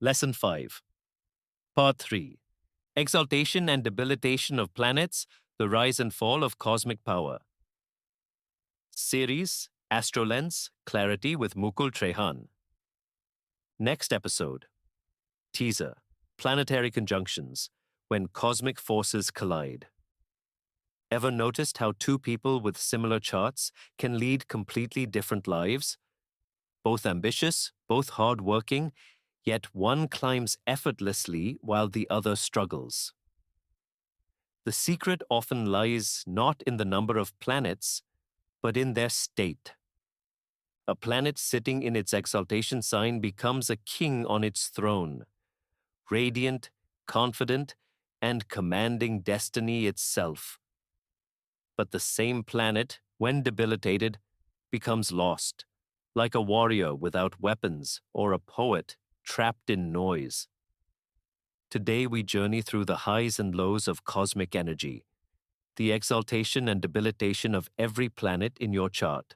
Lesson 5, Part 3, Exaltation and Debilitation of Planets, the Rise and Fall of Cosmic Power. Series, Astrolens, Clarity with Mukul Trehan. Next episode, Teaser, Planetary Conjunctions, when cosmic forces collide. Ever noticed how two people with similar charts can lead completely different lives? Both ambitious, both hard-working, yet one climbs effortlessly while the other struggles. The secret often lies not in the number of planets, but in their state. A planet sitting in its exaltation sign becomes a king on its throne, radiant, confident, and commanding destiny itself. But the same planet, when debilitated, becomes lost, like a warrior without weapons or a poet trapped in noise. Today we journey through the highs and lows of cosmic energy, the exaltation and debilitation of every planet in your chart.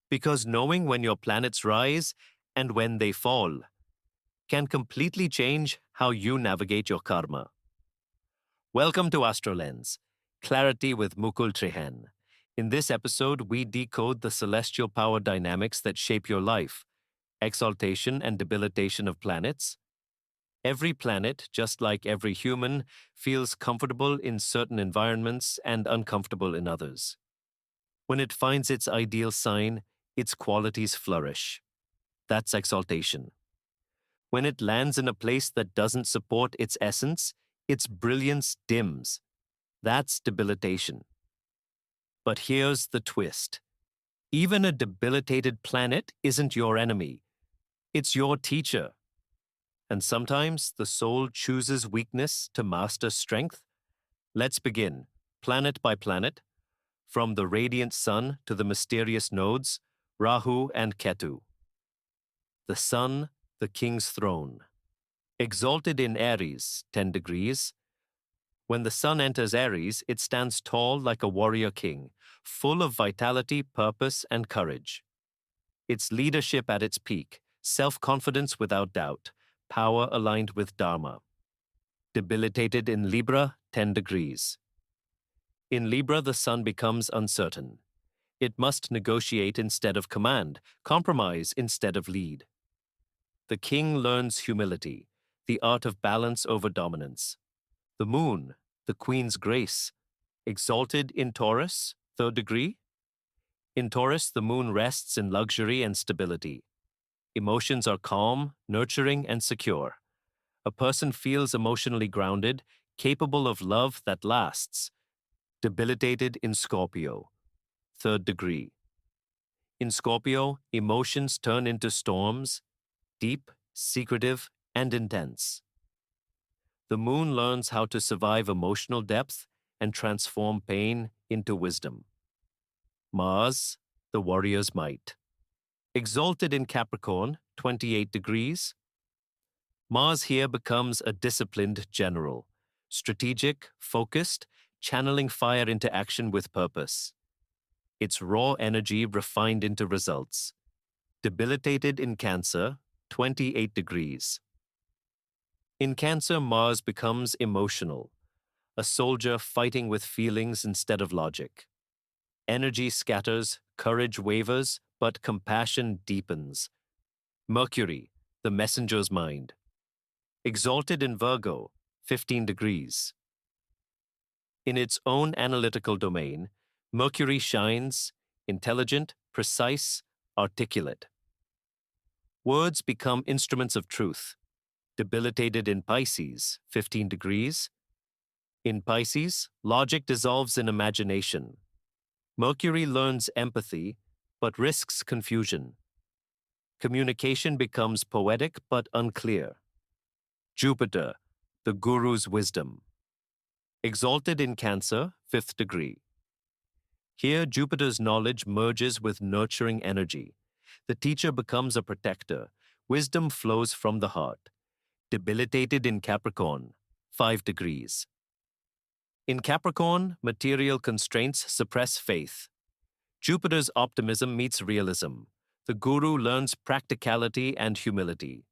Because knowing when your planets rise and when they fall can completely change how you navigate your karma. Welcome to Astrolens, Clarity with Mukul Trehan. In this episode, we decode the celestial power dynamics that shape your life, exaltation and debilitation of planets. Every planet, just like every human, feels comfortable in certain environments and uncomfortable in others. When it finds its ideal sign, its qualities flourish. That's exaltation. When it lands in a place that doesn't support its essence, its brilliance dims. That's debilitation. But here's the twist. Even a debilitated planet isn't your enemy. It's your teacher. And sometimes the soul chooses weakness to master strength. Let's begin, planet by planet, from the radiant sun to the mysterious nodes, Rahu and Ketu. The sun, the king's throne. Exalted in Aries, 10 degrees. When the sun enters Aries, it stands tall like a warrior king, full of vitality, purpose, and courage. It's leadership at its peak, self-confidence without doubt, power aligned with Dharma. Debilitated in Libra, 10 degrees. In Libra, the sun becomes uncertain. It must negotiate instead of command, compromise instead of lead. The king learns humility, the art of balance over dominance. The moon, the queen's grace, exalted in Taurus, 3rd degree. In Taurus, the moon rests in luxury and stability. Emotions are calm, nurturing, and secure. A person feels emotionally grounded, capable of love that lasts. Debilitated in Scorpio, 3rd degree. In Scorpio, emotions turn into storms, deep, secretive, and intense. The moon learns how to survive emotional depth and transform pain into wisdom. Mars, the warrior's might. Exalted in Capricorn, 28 degrees. Mars here becomes a disciplined general, strategic, focused, channeling fire into action with purpose. Its raw energy refined into results. Debilitated in Cancer, 28 degrees. In Cancer, Mars becomes emotional, a soldier fighting with feelings instead of logic. Energy scatters, courage wavers, but compassion deepens. Mercury, the messenger's mind. Exalted in Virgo, 15 degrees. In its own analytical domain, Mercury shines, intelligent, precise, articulate. Words become instruments of truth. Debilitated in Pisces, 15 degrees. In Pisces, logic dissolves in imagination. Mercury learns empathy, but risks confusion. Communication becomes poetic but unclear. Jupiter, the guru's wisdom. Exalted in Cancer, 5th degree. Here, Jupiter's knowledge merges with nurturing energy. The teacher becomes a protector. Wisdom flows from the heart. Debilitated in Capricorn, 5 degrees. In Capricorn, material constraints suppress faith. Jupiter's optimism meets realism. The guru learns practicality and humility.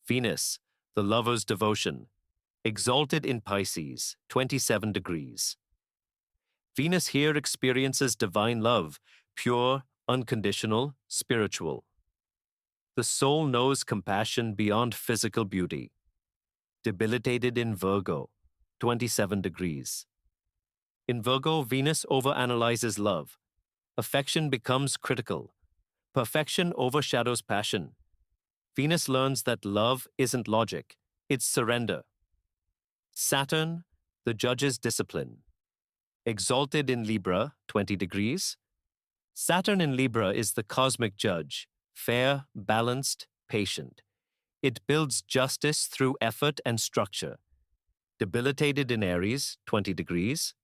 Venus, the lover's devotion, exalted in Pisces, 27 degrees. Venus here experiences divine love, pure, unconditional, spiritual. The soul knows compassion beyond physical beauty. Debilitated in Virgo, 27 degrees. In Virgo, Venus overanalyzes love. Affection becomes critical. Perfection overshadows passion. Venus learns that love isn't logic, it's surrender. Saturn, the judge's discipline. Exalted in Libra, 20 degrees. Saturn in Libra is the cosmic judge, fair, balanced, patient. It builds justice through effort and structure. Debilitated in Aries, 20 degrees.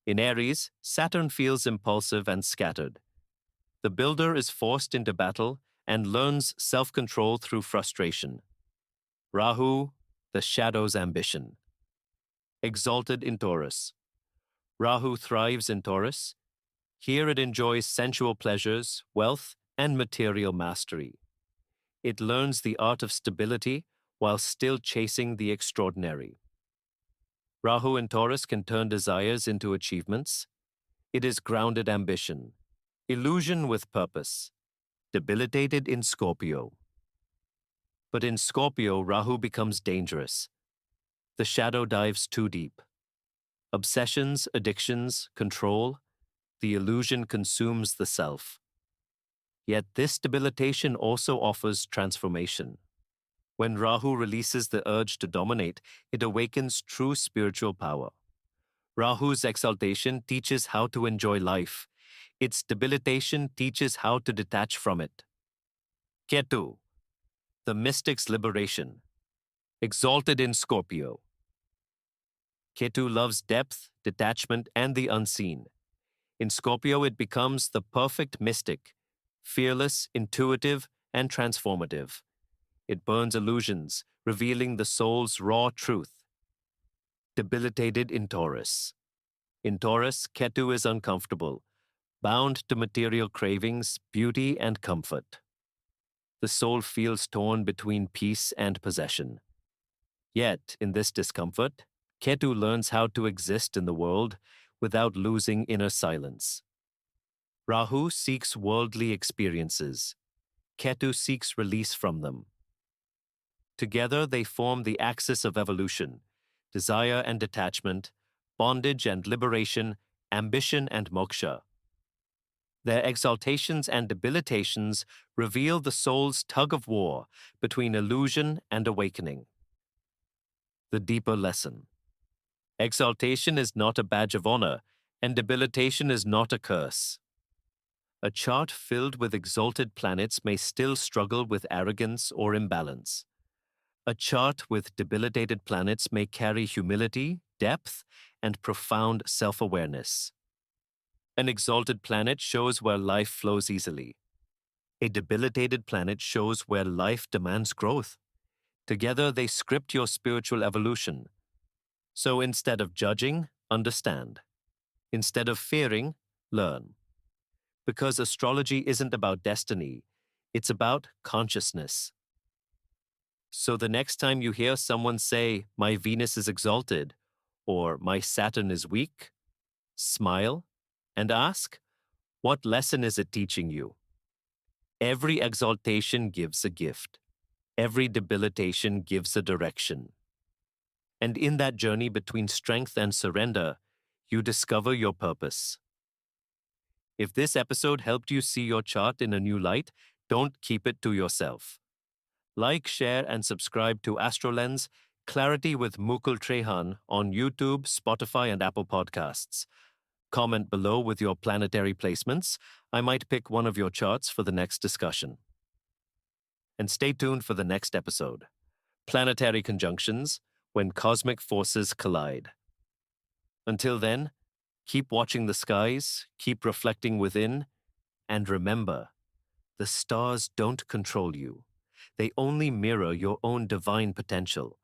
In Aries, Saturn feels impulsive and scattered. The builder is forced into battle and learns self-control through frustration. Rahu, the shadow's ambition. Exalted in Taurus. Rahu thrives in Taurus. Here it enjoys sensual pleasures, wealth, and material mastery. It learns the art of stability while still chasing the extraordinary. Rahu in Taurus can turn desires into achievements. It is grounded ambition, illusion with purpose. Debilitated in Scorpio. But in Scorpio, Rahu becomes dangerous. The shadow dives too deep. Obsessions, addictions, control, the illusion consumes the self. Yet this debilitation also offers transformation. When Rahu releases the urge to dominate, it awakens true spiritual power. Rahu's exaltation teaches how to enjoy life. Its debilitation teaches how to detach from it. Ketu, the mystic's liberation. Exalted in Scorpio. Ketu loves depth, detachment, and the unseen. In Scorpio, it becomes the perfect mystic, fearless, intuitive, and transformative. It burns illusions, revealing the soul's raw truth. Debilitated in Taurus. In Taurus, Ketu is uncomfortable, bound to material cravings, beauty, and comfort. The soul feels torn between peace and possession. Yet, in this discomfort, Ketu learns how to exist in the world without losing inner silence. Rahu seeks worldly experiences. Ketu seeks release from them. Together, they form the axis of evolution, desire and detachment, bondage and liberation, ambition and moksha. Their exaltations and debilitations reveal the soul's tug of war between illusion and awakening. The deeper lesson. Exaltation is not a badge of honor, and debilitation is not a curse. A chart filled with exalted planets may still struggle with arrogance or imbalance. A chart with debilitated planets may carry humility, depth, and profound self-awareness. An exalted planet shows where life flows easily. A debilitated planet shows where life demands growth. Together, they script your spiritual evolution. So instead of judging, understand. Instead of fearing, learn. Because astrology isn't about destiny, it's about consciousness. So the next time you hear someone say, "My Venus is exalted," or "My Saturn is weak," smile and ask, what lesson is it teaching you? Every exaltation gives a gift. Every debilitation gives a direction. And in that journey between strength and surrender, you discover your purpose. If this episode helped you see your chart in a new light, don't keep it to yourself. Like, share, and subscribe to AstroLens, Clarity with Mukul Trehan on YouTube, Spotify, and Apple Podcasts. Comment below with your planetary placements. I might pick one of your charts for the next discussion. And stay tuned for the next episode. Planetary conjunctions, when cosmic forces collide. Until then, keep watching the skies, keep reflecting within, and remember, the stars don't control you. They only mirror your own divine potential.